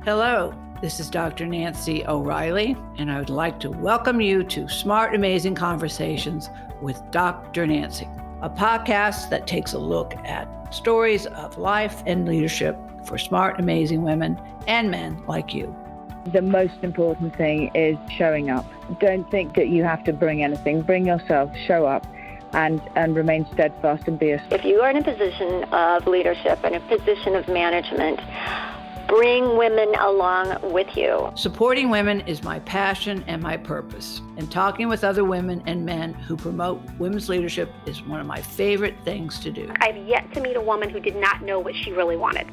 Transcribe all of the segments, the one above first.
Hello, this is Dr. Nancy O'Reilly, and I would like to welcome you to Smart Amazing Conversations with Dr. Nancy, a podcast that takes a look at stories of life and leadership for smart, amazing women and men like you. The most important thing is showing up. Don't think that you have to bring anything. Bring yourself, show up, and remain steadfast and be a... If you are in a position of leadership and a position of management, bring women along with you. Supporting women is my passion and my purpose. And talking with other women and men who promote women's leadership is one of my favorite things to do. I've yet to meet a woman who did not know what she really wanted.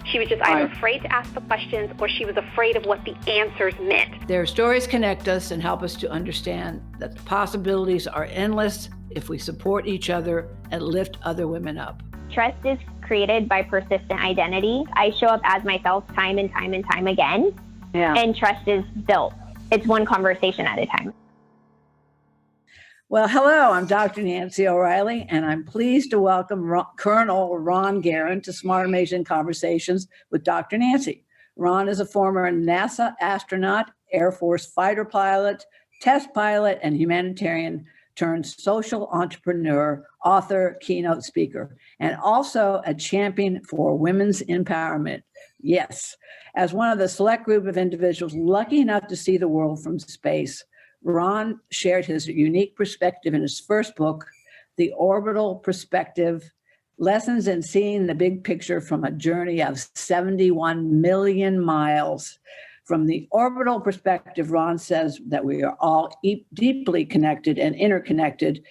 She was just either afraid to ask the questions or she was afraid of what the answers meant. Their stories connect us and help us to understand that the possibilities are endless if we support each other and lift other women up. Trust is created by persistent identity. I show up as myself time and time and time again, and trust is built. It's one conversation at a time. Well, hello, I'm Dr. Nancy O'Reilly, and I'm pleased to welcome Colonel Ron Garan to Smart Amazing Conversations with Dr. Nancy. Ron is a former NASA astronaut, Air Force fighter pilot, test pilot, and humanitarian turned social entrepreneur, author, keynote speaker, and also a champion for women's empowerment. Yes, as one of the select group of individuals lucky enough to see the world from space, Ron shared his unique perspective in his first book, The Orbital Perspective, Lessons in Seeing the Big Picture from a Journey of 71 million miles. From the orbital perspective, Ron says that we are all deeply connected and interconnected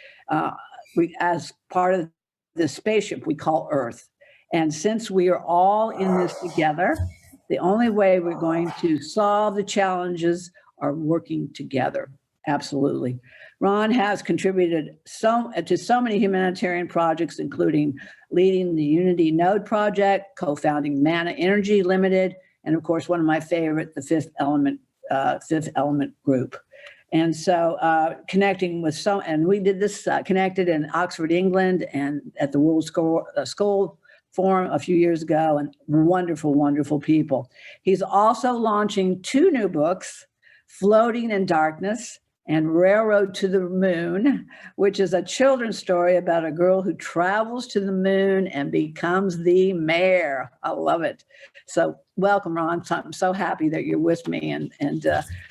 as part of the spaceship we call Earth. And since we are all in this together, the only way we're going to solve the challenges are working together. Absolutely. Ron has contributed to so many humanitarian projects, including leading the Unity Node Project, co-founding Mana Energy Limited, and of course, one of my favorite, the Fifth Element Group. And so connecting with and we did this connected in Oxford, England, and at the World School Forum a few years ago, and wonderful, wonderful people. He's also launching 2 new books, Floating in Darkness and Railroad to the Moon, which is a children's story about a girl who travels to the moon and becomes the mayor. I love it. So welcome, Ron. I'm so happy that you're with me. And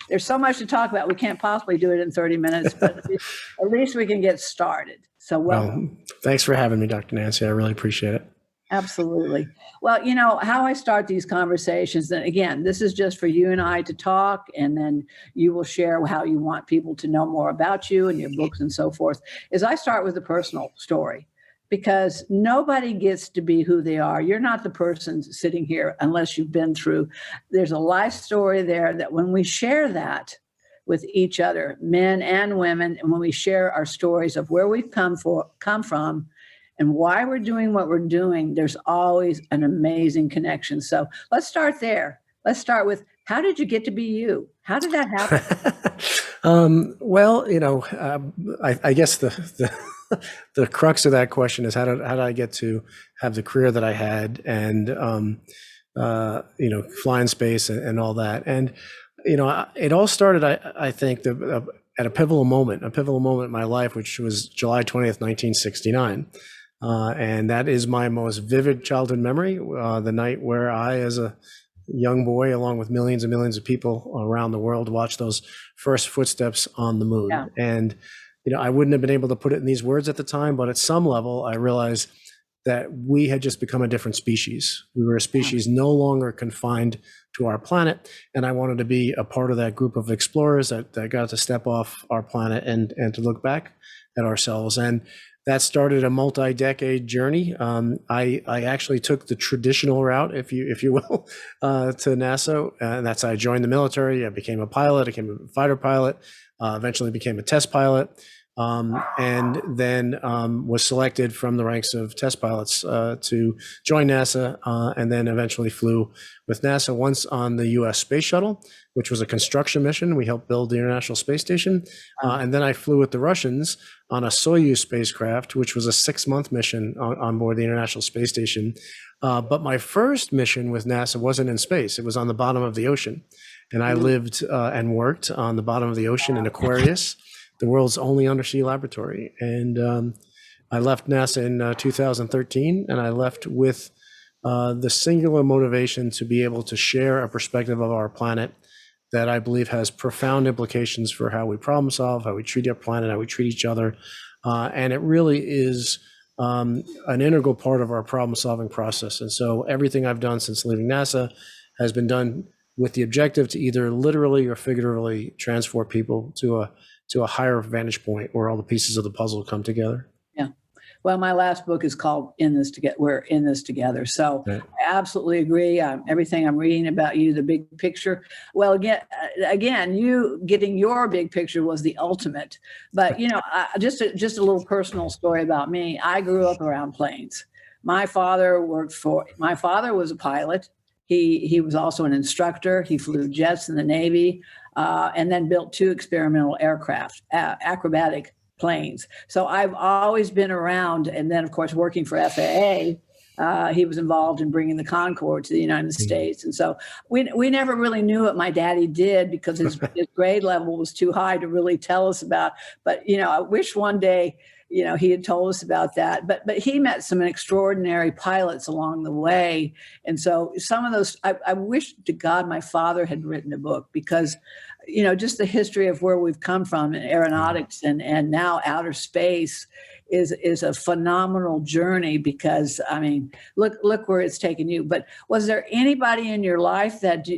there's so much to talk about. We can't possibly do it in 30 minutes, but at least we can get started. So welcome. Well, thanks for having me, Dr. Nancy. I really appreciate it. Absolutely. Well, you know, how I start these conversations, and again, this is just for you and I to talk, and then you will share how you want people to know more about you and your books and so forth, is I start with a personal story, because nobody gets to be who they are. You're not the person sitting here unless you've been through. There's a life story there that when we share that with each other, men and women, and when we share our stories of where we've come from, and why we're doing what we're doing, there's always an amazing connection. So let's start there. Let's start with, how did you get to be you? How did that happen? Well, you know, I guess the crux of that question is how did I get to have the career that I had, and you know, fly in space and all that. And you know, it all started, I think, at a pivotal moment in my life, which was July 20th, 1969. And that is my most vivid childhood memory, the night where I, as a young boy, along with millions and millions of people around the world, watched those first footsteps on the moon. Yeah. And, you know, I wouldn't have been able to put it in these words at the time, but at some level, I realized that we had just become a different species. We were a species no longer confined to our planet. And I wanted to be a part of that group of explorers that got to step off our planet and to look back at ourselves. And that started a multi-decade journey. I actually took the traditional route, if you will, to NASA. And that's how I joined the military. I became a pilot. I became a fighter pilot, eventually became a test pilot. and then was selected from the ranks of test pilots to join NASA, and then eventually flew with NASA once on the U.S. Space Shuttle, which was a construction mission. We helped build the International Space Station. And then I flew with the Russians on a Soyuz spacecraft, which was a 6-month mission on board the International Space Station. But my first mission with NASA wasn't in space. It was on the bottom of the ocean. And I lived and worked on the bottom of the ocean in Aquarius, the world's only undersea laboratory. And I left NASA in 2013, and I left with the singular motivation to be able to share a perspective of our planet that I believe has profound implications for how we problem solve, how we treat our planet, how we treat each other. And it really is an integral part of our problem solving process. And so everything I've done since leaving NASA has been done with the objective to either literally or figuratively transport people to a higher vantage point where all the pieces of the puzzle come together. Yeah. Well, my last book is called We're in This Together. So right. I absolutely agree. Everything I'm reading about you, the big picture. Well, again, you getting your big picture was the ultimate. But, just a little personal story about me. I grew up around planes. My father was a pilot. He was also an instructor. He flew jets in the Navy, and then built 2 experimental aircraft, acrobatic planes. So I've always been around. And then, of course, working for FAA, he was involved in bringing the Concorde to the United States. And so we never really knew what my daddy did because his grade level was too high to really tell us about. But, I wish one day, he had told us about that, but he met some extraordinary pilots along the way. And so some of those, I wish to God my father had written a book because, just the history of where we've come from in aeronautics and now outer space is a phenomenal journey because, look where it's taken you. But was there anybody in your life that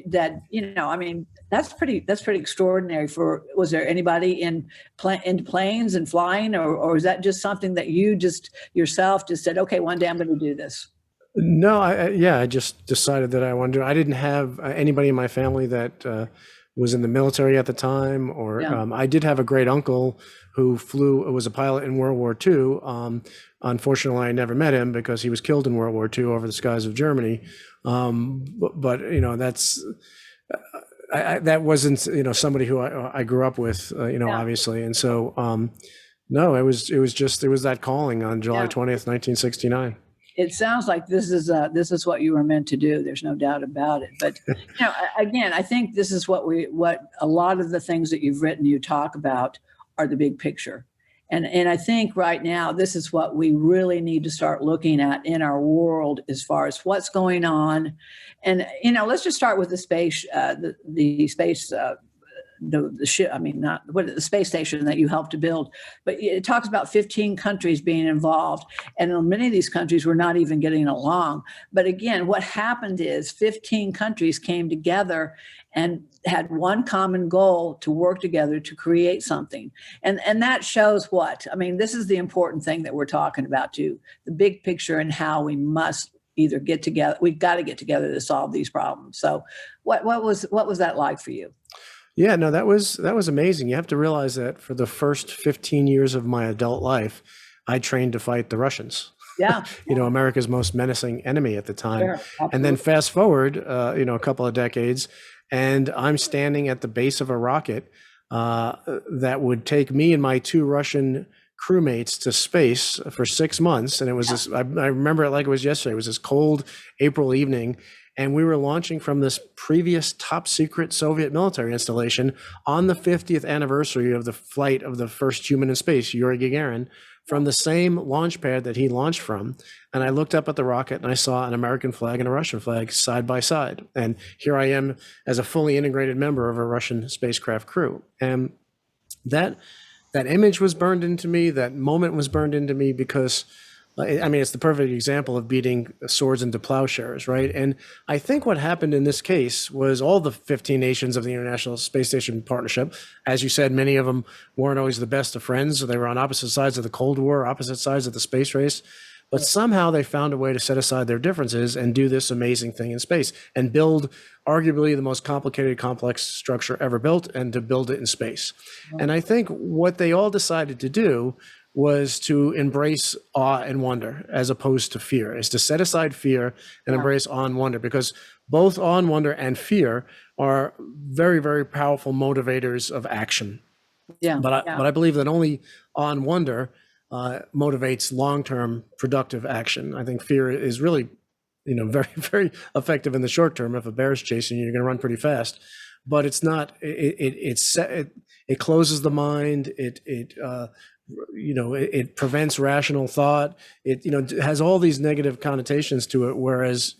that's pretty extraordinary. Was there anybody in planes and flying, or is that just something that you just yourself just said, okay, one day I'm going to do this? No, I just decided that I wanted to. I didn't have anybody in my family that was in the military at the time, or I did have a great uncle who was a pilot in World War II. Unfortunately, I never met him because he was killed in World War II over the skies of Germany. But that's. That wasn't, somebody who I grew up with, obviously. And so, no, it was that calling on July 20th, 1969. It sounds like this is what you were meant to do. There's no doubt about it. But, again, I think this is what a lot of the things that you've written, you talk about are the big picture. And I think right now, this is what we really need to start looking at in our world as far as what's going on. And, let's just start with the space, the space, the ship, the space station that you helped to build. But it talks about 15 countries being involved. And many of these countries were not even getting along. But again, what happened is 15 countries came together and had one common goal to work together to create something. And that shows what? This is the important thing that we're talking about too, the big picture and how we must either get together. We've got to get together to solve these problems. So what was that like for you? Yeah, no, that was amazing. You have to realize that for the first 15 years of my adult life, I trained to fight the Russians. Yeah. America's most menacing enemy at the time. Sure, and then fast forward, a couple of decades, and I'm standing at the base of a rocket that would take me and my 2 Russian crewmates to space for 6 months. And it was this, I remember it like it was yesterday. It was this cold April evening. And we were launching from this previous top secret Soviet military installation on the 50th anniversary of the flight of the first human in space, Yuri Gagarin, from the same launch pad that he launched from. And I looked up at the rocket and I saw an American flag and a Russian flag side by side. And here I am as a fully integrated member of a Russian spacecraft crew. And that image was burned into me, that moment was burned into me because it's the perfect example of beating swords into plowshares, right? And I think what happened in this case was all the 15 nations of the International Space Station Partnership, as you said, many of them weren't always the best of friends. They were on opposite sides of the Cold War, opposite sides of the space race. but somehow they found a way to set aside their differences and do this amazing thing in space and build arguably the most complicated, complex structure ever built, and to build it in space. And I think what they all decided to do was to embrace awe and wonder as opposed to fear, is to set aside fear and embrace awe and wonder, because both awe and wonder and fear are very, very powerful motivators of action. But I believe that only awe and wonder motivates long-term productive action. I think fear is really, very, very effective in the short term. If a bear is chasing you, you're going to run pretty fast. But it's not. It closes the mind. It prevents rational thought. It has all these negative connotations to it. Whereas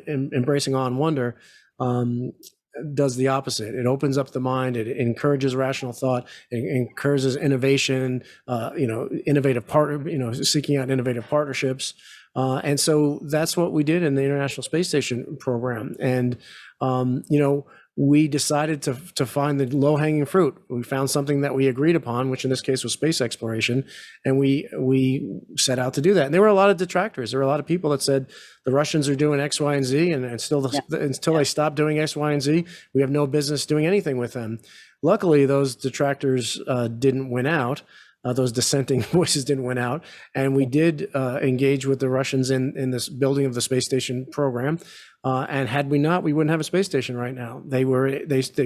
embracing awe and wonder does the opposite. It opens up the mind. It encourages rational thought. It encourages innovation. Innovative partner. Seeking out innovative partnerships. And so that's what we did in the International Space Station program. And we decided to find the low-hanging fruit. We found something that we agreed upon, which in this case was space exploration, and we set out to do that. And there were a lot of detractors. There were a lot of people that said the Russians are doing X, Y, and Z, and until they stop doing X, Y, and Z, we have no business doing anything with them. Luckily, those detractors didn't win out. Those dissenting voices didn't win out, and we did engage with the Russians in this building of the space station program. And had we not, we wouldn't have a space station right now. They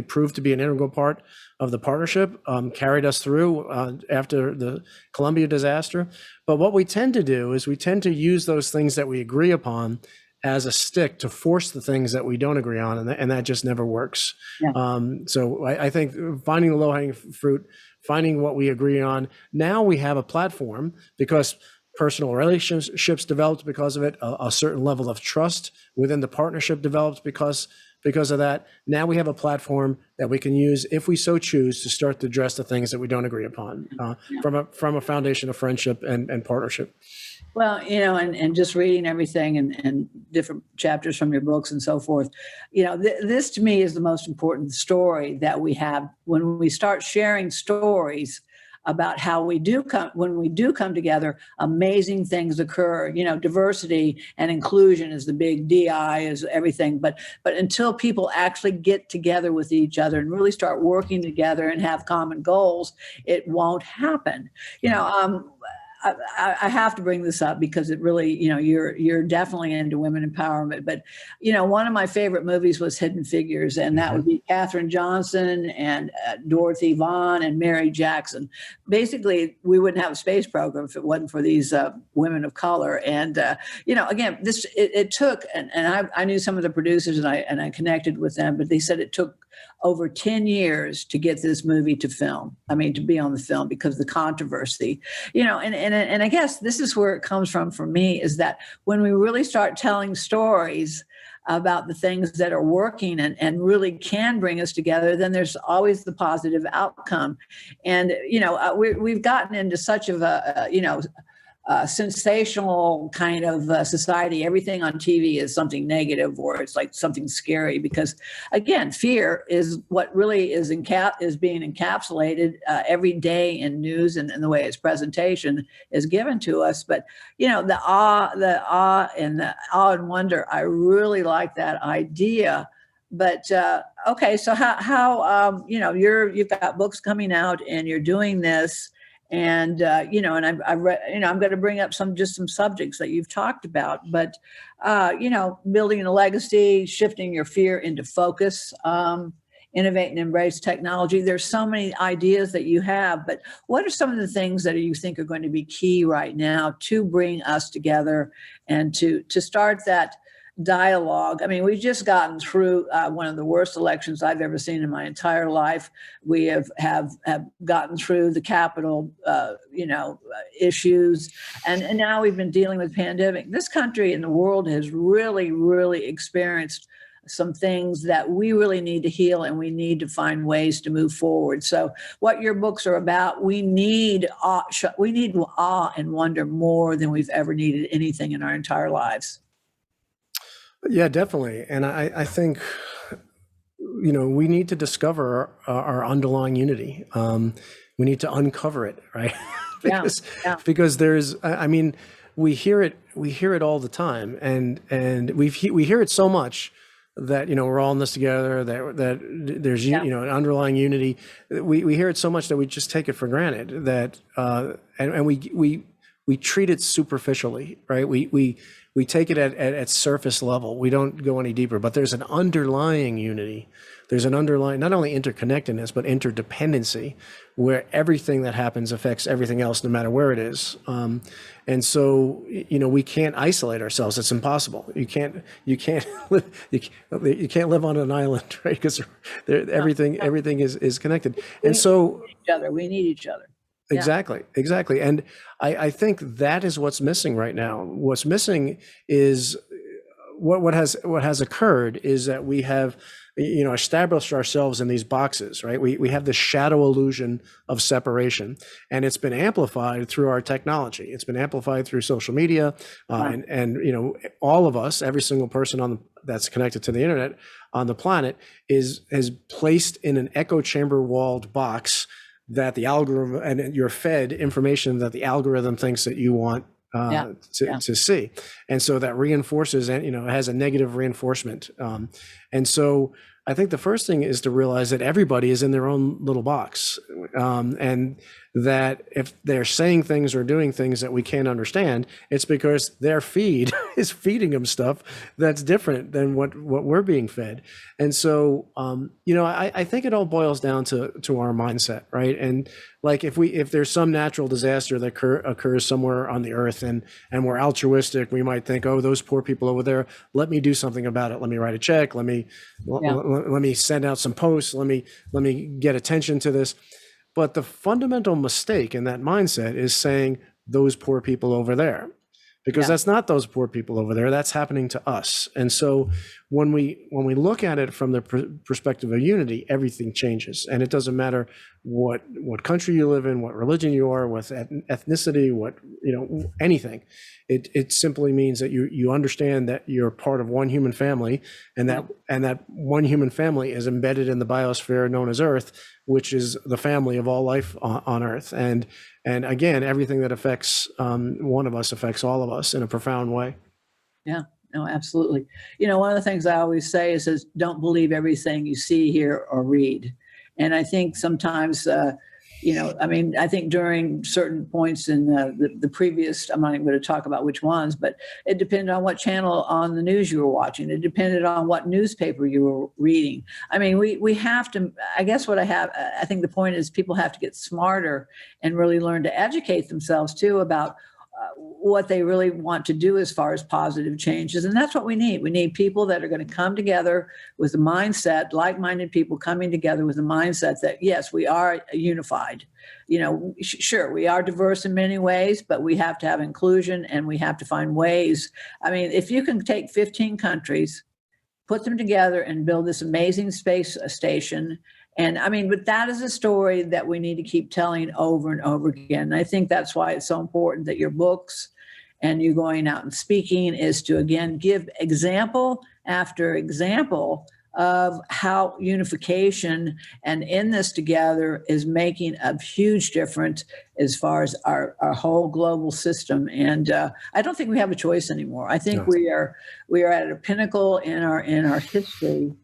proved to be an integral part of the partnership, carried us through after the Columbia disaster. But what we tend to do is we tend to use those things that we agree upon as a stick to force the things that we don't agree on, and that just never works. So I think finding the low-hanging fruit, finding what we agree on. Now we have a platform because personal relationships developed because of it, a certain level of trust within the partnership developed because of that. Now we have a platform that we can use, if we so choose, to start to address the things that we don't agree upon from a foundation of friendship and partnership. Well, and just reading everything and different chapters from your books and so forth, this to me is the most important story that we have. When we start sharing stories about how when we do come together, amazing things occur. Diversity and inclusion is the big DI, is everything. But until people actually get together with each other and really start working together and have common goals, it won't happen. I have to bring this up because it really, you're definitely into women empowerment. But, one of my favorite movies was Hidden Figures, and that would be Katherine Johnson and Dorothy Vaughan and Mary Jackson. Basically, we wouldn't have a space program if it wasn't for these women of color. And, again, it took, and I knew some of the producers and I connected with them, but they said it took over 10 years to get this movie to be on the film because of the controversy, and I guess this is where it comes from for me, is that when we really start telling stories about the things that are working and really can bring us together, then there's always the positive outcome. And, we've gotten into such of a sensational kind of society. Everything on TV is something negative, or it's like something scary, because again, fear is what really is being encapsulated every day in news and the way its presentation is given to us. But the awe and wonder, I really like that idea. But okay, so how you've got books coming out and you're doing this. And, and I read, I'm going to bring up some subjects that you've talked about, but, building a legacy, shifting your fear into focus, innovate and embrace technology. There's so many ideas that you have, but what are some of the things that you think are going to be key right now to bring us together and to start that dialogue? I mean, we've just gotten through one of the worst elections I've ever seen in my entire life. We have gotten through the Capitol, issues, and now we've been dealing with pandemic. This country and the world has really, really experienced some things that we really need to heal, and we need to find ways to move forward. So what your books are about, we need awe and wonder more than we've ever needed anything in our entire lives. Yeah, definitely. And I think, we need to discover our underlying unity. We need to uncover it, right? Because there's, we hear it all the time, and we hear it so much that, you know, we're all in this together, that there's, you know, an underlying unity. We hear it so much that we just take it for granted, that and we treat it superficially, right? We take it at surface level. We don't go any deeper, but there's an underlying unity. There's an underlying, not only interconnectedness, but interdependency, where everything that happens affects everything else, no matter where it is. And so, you know, we can't isolate ourselves. It's impossible. You can't live on an island, right? Because everything is connected. And so we need each other. Exactly. And I think that is what's missing right now. What's missing is what has occurred is that we have, you know, established ourselves in these boxes, right? We have this shadow illusion of separation, and it's been amplified through our technology. It's been amplified through social media, and you know, all of us, every single person that's connected to the internet on the planet is placed in an echo chamber walled box that the algorithm, and you're fed information that the algorithm thinks that you want to see. And so that reinforces, and, you know, it has a negative reinforcement. And so I think the first thing is to realize that everybody is in their own little box. And that if they're saying things or doing things that we can't understand, it's because their feed is feeding them stuff that's different than what we're being fed. And so, you know, I think it all boils down to our mindset, right? And like, if there's some natural disaster that occurs somewhere on the earth, and we're altruistic, we might think, oh, those poor people over there, let me do something about it. Let me write a check. Let me send out some posts. Let me get attention to this. But the fundamental mistake in that mindset is saying those poor people over there, because that's not those poor people over there. That's happening to us. And so when we look at it from the perspective of unity, everything changes. And it doesn't matter what country you live in, what religion you are, what ethnicity, what, you know, anything. It simply means that you understand that you're part of one human family, and that one human family is embedded in the biosphere known as Earth, which is the family of all life on Earth. And again, everything that affects one of us affects all of us in a profound way. Yeah, no, absolutely. You know, one of the things I always say is don't believe everything you see, hear, or read. And I think sometimes, you know, I mean, I think during certain points in the previous, I'm not even going to talk about which ones, but it depended on what channel on the news you were watching. It depended on what newspaper you were reading. I mean, we have to, I guess I think the point is people have to get smarter and really learn to educate themselves too about what they really want to do as far as positive changes. And that's what we need. We need people that are going to come together with a mindset, like-minded people coming together with a mindset that, yes, we are unified. You know, sure, we are diverse in many ways, but we have to have inclusion, and we have to find ways. I mean, if you can take 15 countries, put them together and build this amazing space station. And I mean, but that is a story that we need to keep telling over and over again. And I think that's why it's so important that your books and you going out and speaking is to, again, give example after example of how unification and in this together is making a huge difference as far as our whole global system. And I don't think we have a choice anymore. I think we are at a pinnacle in our history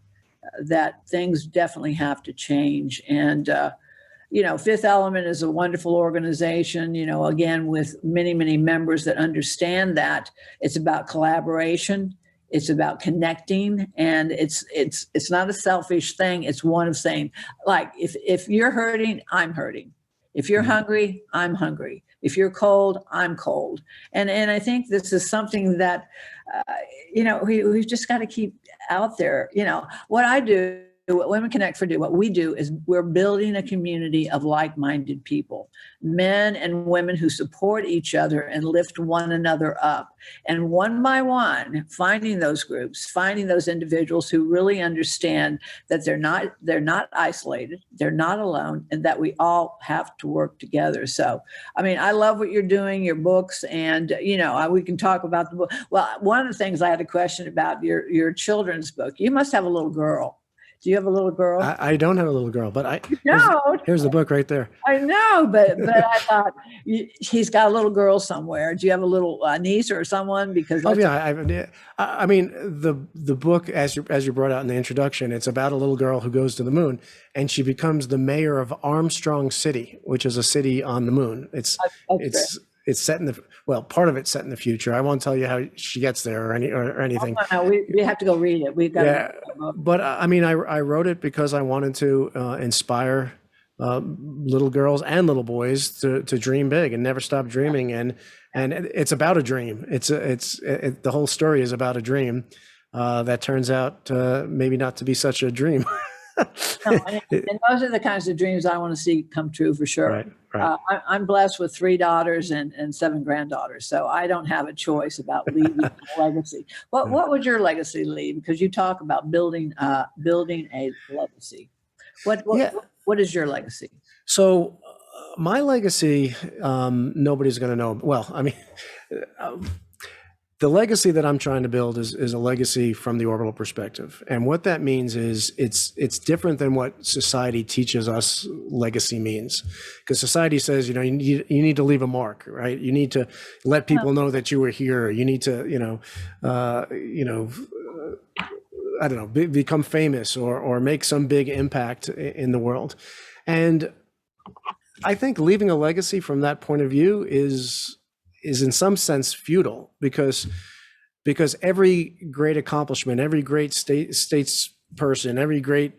that things definitely have to change. And, you know, Fifth Element is a wonderful organization, you know, again, with many, many members that understand that it's about collaboration. It's about connecting, and it's not a selfish thing. It's one of saying, like, if you're hurting, I'm hurting. If you're hungry, I'm hungry. If you're cold, I'm cold. And I think this is something that, you know, we've just got to keep out there. You know, what I do, what Women Connect for do, what we do is we're building a community of like-minded people, men and women who support each other and lift one another up. And one by one, finding those groups, finding those individuals who really understand that they're not isolated, they're not alone, and that we all have to work together. So, I mean, I love what you're doing, your books, and, you know, we can talk about the book. Well, one of the things I had a question about your children's book, you must have a little girl. Do you have a little girl? I don't have a little girl, but No. here's the book right there. I know, but I thought he's got a little girl somewhere. Do you have a little niece or someone? Because I mean, the book, as you brought out in the introduction, it's about a little girl who goes to the moon, and she becomes the mayor of Armstrong City, which is a city on the moon. It's set in part of it's set in the future. I won't tell you how she gets there or anything. Oh, no, we have to go read it. We've got but I mean, I wrote it because I wanted to inspire little girls and little boys to dream big and never stop dreaming. And it's about a dream. The whole story is about a dream that turns out maybe not to be such a dream. and those are the kinds of dreams I want to see come true for sure. Right. I'm blessed with 3 daughters and 7 granddaughters, so I don't have a choice about leaving a legacy. What would your legacy leave? Because you talk about building a legacy. What is your legacy? So my legacy, nobody's going to know. Well, I mean, the legacy that I'm trying to build is a legacy from the orbital perspective. And what that means is it's different than what society teaches us legacy means. Because society says, you need to leave a mark, right? You need to let people know that you were here. You need to, I don't know, become famous or make some big impact in the world. And I think leaving a legacy from that point of view is in some sense futile, because every great accomplishment, every great statesperson, every great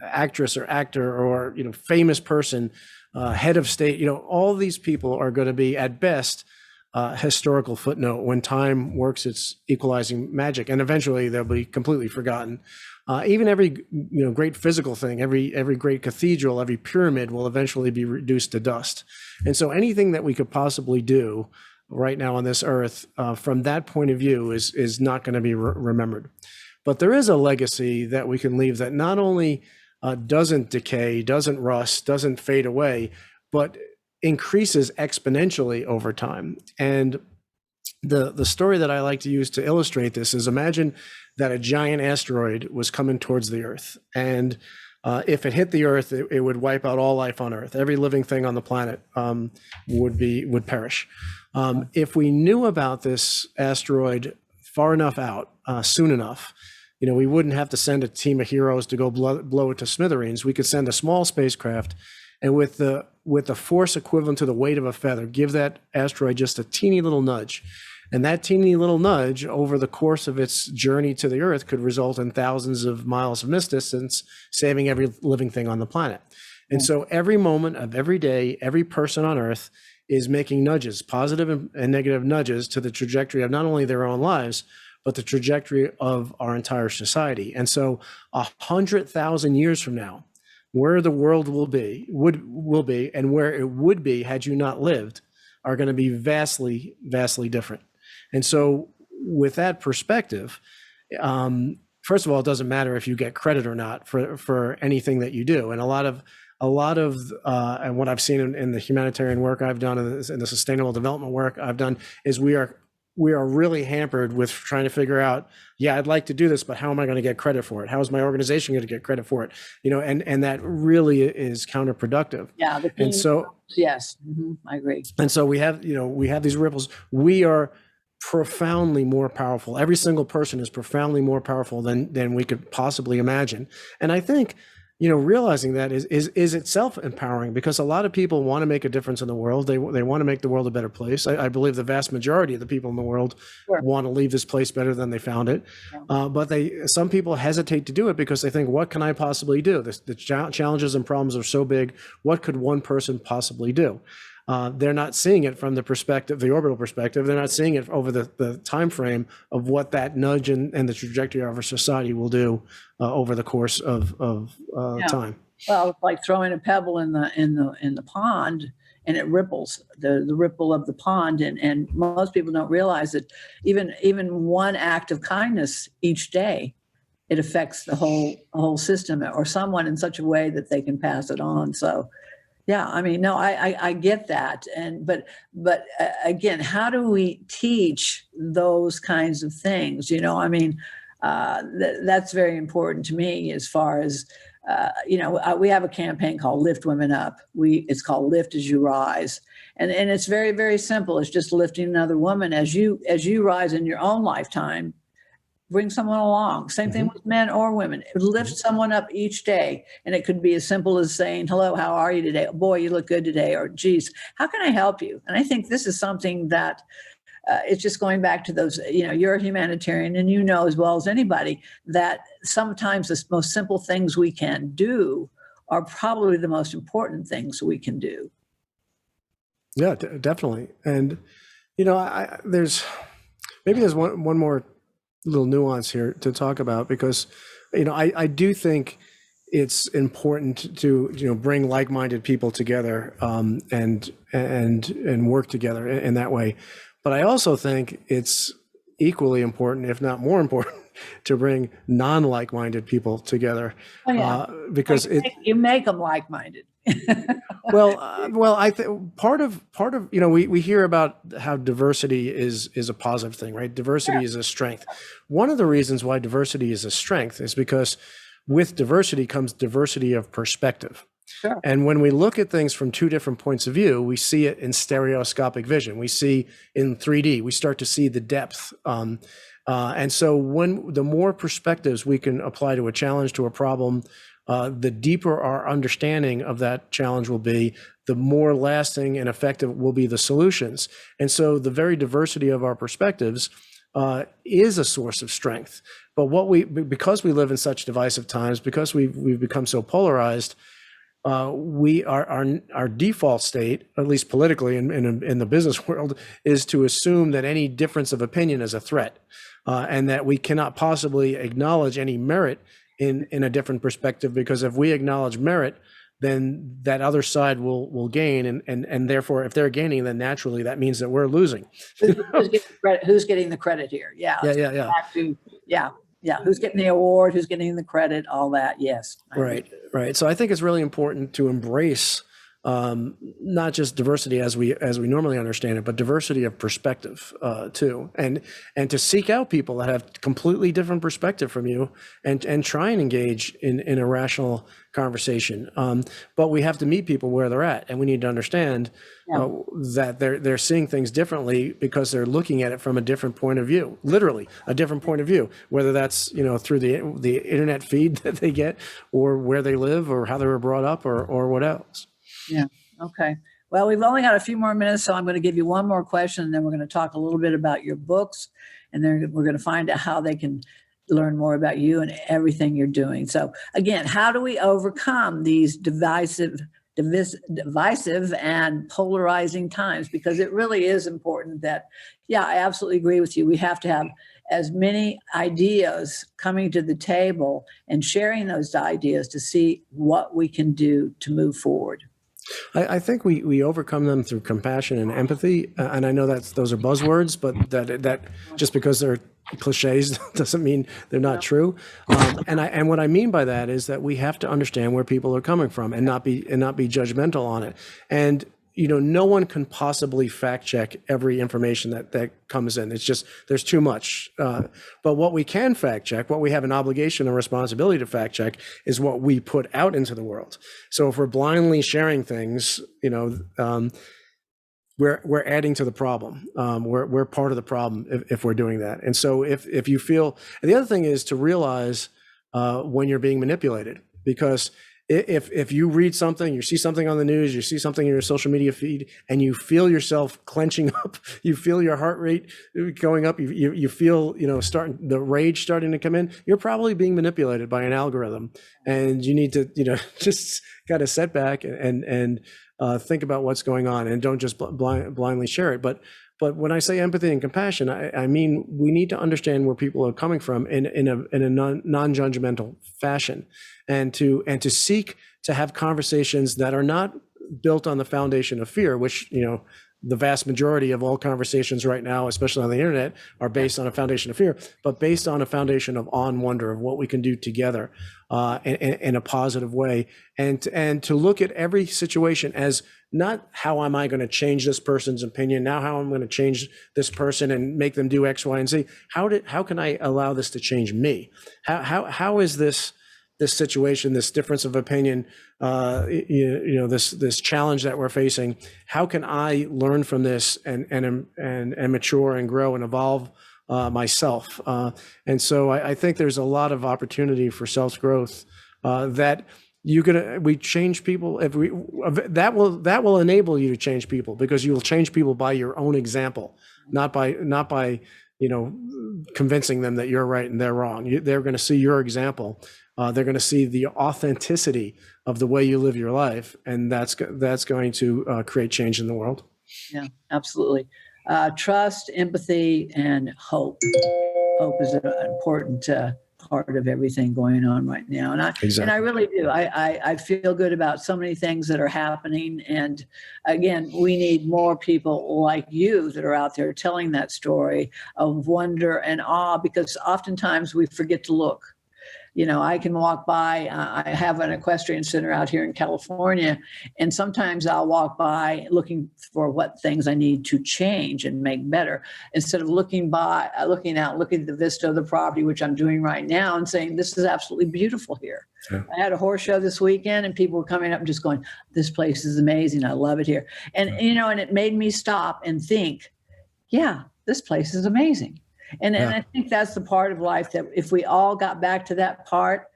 actress or actor or famous person, head of state, all these people are going to be at best historical footnote when time works its equalizing magic, and eventually they'll be completely forgotten. Even every great physical thing, every great cathedral, every pyramid will eventually be reduced to dust. And so anything that we could possibly do right now on this earth, from that point of view, is not going to be remembered. But there is a legacy that we can leave that not only doesn't decay, doesn't rust, doesn't fade away, but increases exponentially over time. And the story that I like to use to illustrate this is, imagine that a giant asteroid was coming towards the Earth, and if it hit the Earth, it would wipe out all life on Earth. Every living thing on the planet would perish. If we knew about this asteroid far enough out, soon enough, we wouldn't have to send a team of heroes to go blow it to smithereens. We could send a small spacecraft, and with the force equivalent to the weight of a feather, give that asteroid just a teeny little nudge. And that teeny little nudge over the course of its journey to the Earth could result in thousands of miles of mist distance, saving every living thing on the planet. And so every moment of every day, every person on Earth is making nudges, positive and negative nudges, to the trajectory of not only their own lives, but the trajectory of our entire society. And so 100,000 years from now, where the world will be, and where it would be had you not lived, are going to be vastly, vastly different. And so with that perspective, first of all, it doesn't matter if you get credit or not for anything that you do. And a lot of and what I've seen in the humanitarian work I've done and the sustainable development work I've done is we are really hampered with trying to figure out, I'd like to do this, but how am I going to get credit for it? How is my organization going to get credit for it? And that really is counterproductive. Yeah. And so, yes, I agree. And so we have these ripples. We are profoundly more powerful. Every single person is profoundly more powerful than we could possibly imagine. And I think, realizing that is itself empowering, because a lot of people want to make a difference in the world. They want to make the world a better place. I believe the vast majority of the people in the world want to leave this place better than they found it. But some people hesitate to do it because they think, what can I possibly do? The challenges and problems are so big. What could one person possibly do? They're not seeing it from the perspective, the orbital perspective. They're not seeing it over the time frame of what that nudge and the trajectory of our society will do over the course of time. Well, it's like throwing a pebble in the pond, and it ripples the ripple of the pond, and most people don't realize that even one act of kindness each day, it affects the whole system or someone in such a way that they can pass it on. So. Yeah, I mean, no, I get that, but again, how do we teach those kinds of things? I mean, That's very important to me as far as, we have a campaign called Lift Women Up. It's called Lift as You Rise. And it's very, very simple. It's just lifting another woman as you rise in your own lifetime. Bring someone along. Same thing with men or women. Lift someone up each day. And it could be as simple as saying, hello, how are you today? Boy, you look good today. Or, geez, how can I help you? And I think this is something that it's just going back to those, you're a humanitarian and you know as well as anybody that sometimes the most simple things we can do are probably the most important things we can do. Yeah, definitely. And, there's one more little nuance here to talk about, because I do think it's important to bring like-minded people together and work together in that way. But I also think it's equally important, if not more important, to bring non-like-minded people together. Because you make them like-minded. Well, I think part of we hear about how diversity is a positive thing, right? Diversity is a strength. One of the reasons why diversity is a strength is because with diversity comes diversity of perspective. Sure. And when we look at things from two different points of view, we see it in stereoscopic vision. We see in 3D. We start to see the depth. And so the more perspectives we can apply to a challenge, to a problem, the deeper our understanding of that challenge will be, the more lasting and effective will be the solutions. And so the very diversity of our perspectives is a source of strength. But because we live in such divisive times, because we've become so polarized, our default state, at least politically in the business world, is to assume that any difference of opinion is a threat, and that we cannot possibly acknowledge any merit in a different perspective, because if we acknowledge merit, then that other side will gain, and therefore, if they're gaining, then naturally that means that we're losing. Who's getting the credit here? Yeah. Who's getting the award? Who's getting the credit? All that. Yes. Right. So I think it's really important to embrace not just diversity as we normally understand it, but diversity of perspective too, and to seek out people that have completely different perspective from you, and try and engage in a rational conversation. But we have to meet people where they're at, and we need to understand that they're seeing things differently because they're looking at it from a different point of view, literally a different point of view, whether that's through the internet feed that they get, or where they live, or how they were brought up, or what else. Yeah. Okay. Well, we've only got a few more minutes, so I'm going to give you one more question, and then we're going to talk a little bit about your books, and then we're going to find out how they can learn more about you and everything you're doing. So again, how do we overcome these divisive and polarizing times? Because it really is important that, I absolutely agree with you. We have to have as many ideas coming to the table and sharing those ideas to see what we can do to move forward. I think we overcome them through compassion and empathy, and I know those are buzzwords, but that just because they're cliches doesn't mean they're not true. And what I mean by that is that we have to understand where people are coming from, and not be judgmental on it. And no one can possibly fact check every information that comes in. It's just, there's too much. But what we can fact check, what we have an obligation and responsibility to fact check, is what we put out into the world. So if we're blindly sharing things, we're adding to the problem. We're part of the problem if we're doing that. And so if you feel, and the other thing is to realize when you're being manipulated, because if you read something, you see something on the news, you see something in your social media feed, and you feel yourself clenching up, you feel your heart rate going up, you feel the rage starting to come in, you're probably being manipulated by an algorithm, and you need to just kind of set back and think about what's going on, and don't just blindly share it. But when I say empathy and compassion, I mean we need to understand where people are coming from in a non-judgmental fashion, and to seek to have conversations that are not built on the foundation of fear, which the vast majority of all conversations right now, especially on the internet, are based on a foundation of fear, but based on a foundation of awe and wonder of what we can do together in a positive way, and to look at every situation as not how am I going to change this person's opinion, now how I'm going to change this person and make them do X, Y, and Z. How can I allow this to change me? How is this situation, this difference of opinion, this challenge that we're facing? How can I learn from this and mature and grow and evolve myself? And so I think there's a lot of opportunity for self-growth that we change people. That will enable you to change people, because you will change people by your own example, not by convincing them that you're right and they're wrong. They're going to see your example. They're going to see the authenticity of the way you live your life, and that's going to create change in the world. Yeah, absolutely. Trust, empathy, and hope. Hope is an important part of everything going on right now, and I really do. I feel good about so many things that are happening, and again, we need more people like you that are out there telling that story of wonder and awe, because oftentimes we forget to look. I can walk by, I have an equestrian center out here in California, and sometimes I'll walk by looking for what things I need to change and make better, instead of looking at the vista of the property, which I'm doing right now, and saying, this is absolutely beautiful here. Yeah. I had a horse show this weekend, and people were coming up and just going, this place is amazing. I love it here. And, and it made me stop and think, yeah, this place is amazing. And I think that's the part of life that if we all got back to that part,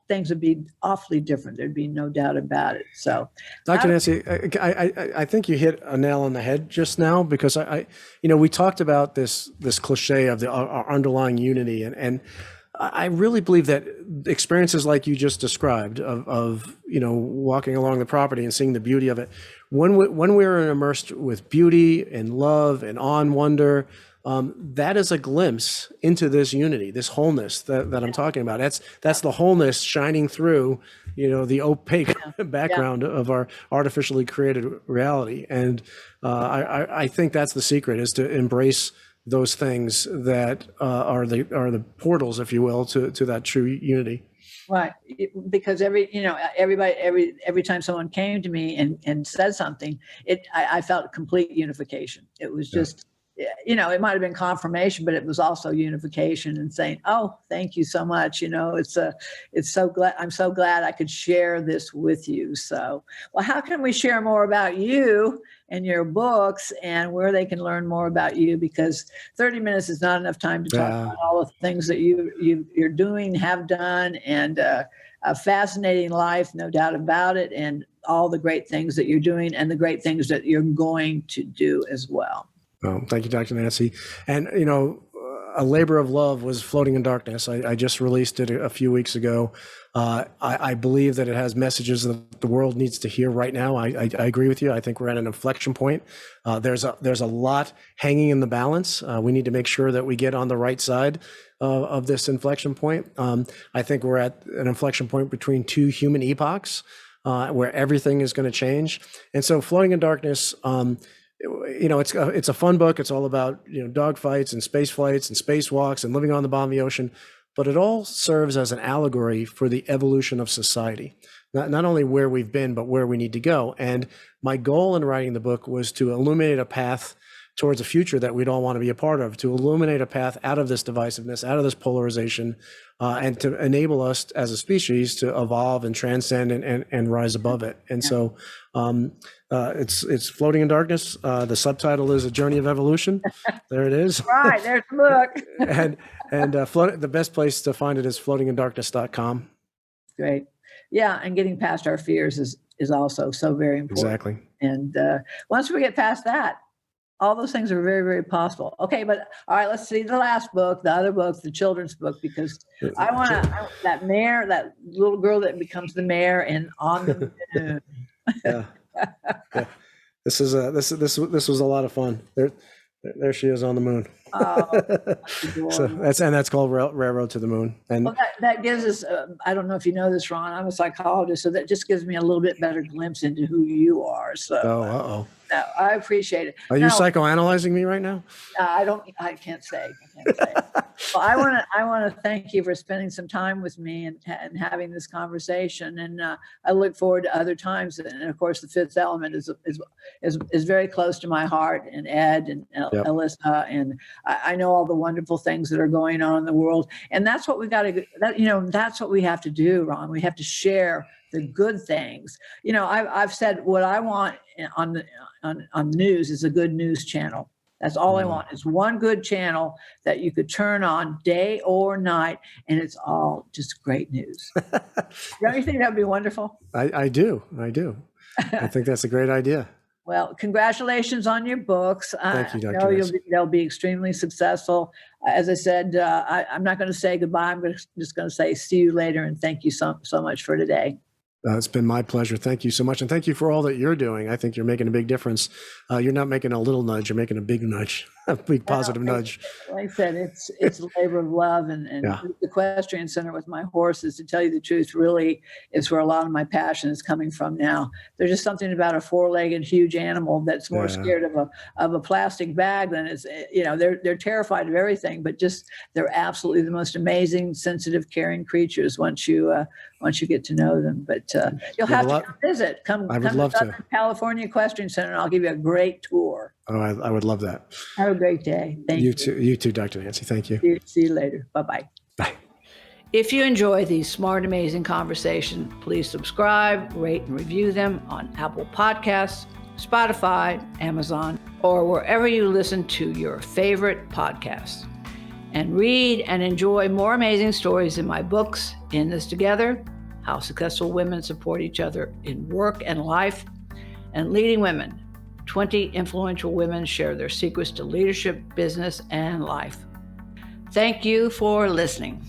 things would be awfully different. There'd be no doubt about it. So, Dr. Nancy, I think you hit a nail on the head just now, because we talked about this cliche of our underlying unity, and I really believe that experiences like you just described of walking along the property and seeing the beauty of it, when we're immersed with beauty and love and awe and wonder, that is a glimpse into this unity, this wholeness that I'm talking about. That's the wholeness shining through, the opaque background of our artificially created reality. And I think that's the secret, is to embrace those things that are the portals, if you will, to that true unity. Right, because every time someone came to me and said something, I felt complete unification. It was just. It might have been confirmation, but it was also unification and saying, "Oh, thank you so much." It's so glad. I'm so glad I could share this with you. So, well, how can we share more about you and your books and where they can learn more about you? Because 30 minutes is not enough time to talk about all the things that you're doing, have done, and a fascinating life, no doubt about it, and all the great things that you're doing and the great things that you're going to do as well. Oh, thank you, Dr. Nancy. And, a labor of love was Floating in Darkness. I just released it a few weeks ago. I believe that it has messages that the world needs to hear right now. I agree with you. I think we're at an inflection point. There's a lot hanging in the balance. We need to make sure that we get on the right side of this inflection point. I think we're at an inflection point between two human epochs where everything is going to change. And so Floating in Darkness, it's a fun book. It's all about, dog fights and space flights and spacewalks and living on the bottom of the ocean, but it all serves as an allegory for the evolution of society, not only where we've been, but where we need to go. And my goal in writing the book was to illuminate a path towards a future that we'd all want to be a part of, to illuminate a path out of this divisiveness, out of this polarization, and to enable us as a species to evolve and transcend and rise above it. And so it's Floating in Darkness. The subtitle is A Journey of Evolution. There it is. Right, there's the book. and the best place to find it is floatingindarkness.com. Great. Yeah, and getting past our fears is also so very important. Exactly. And once we get past that, all those things are very, very possible. Okay, but all right, let's see the last book, the other book, the children's book, because I want that mayor, that little girl that becomes the mayor and on the moon. Yeah. This was a lot of fun. There she is on the moon. Oh, so that's called Railroad to the Moon. And well, that gives us, I don't know if you know this, Ron, I'm a psychologist, so that just gives me a little bit better glimpse into who you are. So No, I appreciate it. Are you psychoanalyzing me right now? I can't say. Well, I want to thank you for spending some time with me and having this conversation. And I look forward to other times. And of course, the fifth element is very close to my heart, and Ed and Alyssa. And I know all the wonderful things that are going on in the world. And that's what we got to, that's what we have to do, Ron. We have to share the good things. I've said what I want on news is a good news channel. That's all I want is one good channel that you could turn on day or night, and it's all just great news. Don't you think that would be wonderful? I do. I think that's a great idea. Well, congratulations on your books. Thank you, Dr. I know they'll be extremely successful. As I said, I'm not going to say goodbye. I'm just going to say see you later, and thank you so much for today. It's been my pleasure. Thank you so much. And thank you for all that you're doing. I think you're making a big difference. You're not making a little nudge, you're making a big nudge, a big positive nudge. Like I said, it's a labor of love. And the equestrian center with my horses, to tell you the truth, really is where a lot of my passion is coming from now. There's just something about a four-legged huge animal that's more scared of a plastic bag than it's, they're terrified of everything, but just they're absolutely the most amazing, sensitive, caring creatures once you get to know them. But you'll have to come visit. Come to Southern California Equestrian Center, and I'll give you a great tour. Oh, I would love that. Have a great day. Thank you. You too, Dr. Nancy. Thank you. See you later. Bye-bye. Bye. If you enjoy these smart, amazing conversations, please subscribe, rate, and review them on Apple Podcasts, Spotify, Amazon, or wherever you listen to your favorite podcasts. And read and enjoy more amazing stories in my books, In This Together, How Successful Women Support Each Other in Work and Life, and Leading Women, 20 Influential Women Share Their Secrets to Leadership, Business, and Life. Thank you for listening.